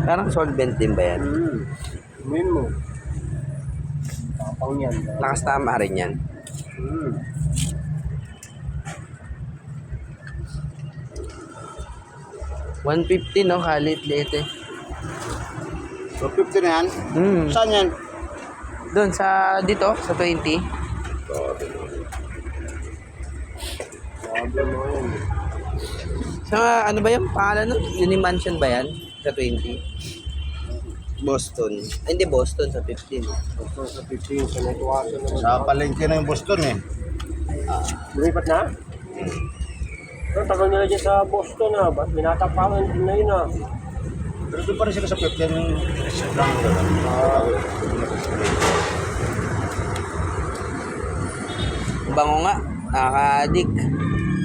Parang solvent din ba yan? Amoyin mo. Tapang yan. Lakas tama rin yan. 150 no, kalit-liit eh. So 50 na yan? Saan yan? Doon sa, dito, sa 20. Sa, ano ba yung pangalan nun? Unimansion ba yan? Sa 20? Boston. Ay, hindi Boston, sa 15. Sa 15, sa netwasan naman. Sa palengke na yung Boston eh. Lumipat na? Ang tagal nila dyan sa Boston ah. Ba't minatapakan din na yun ah. Pero doon pa rin sila sa 15 yung restaurant. Bango nga, nakaka-addict.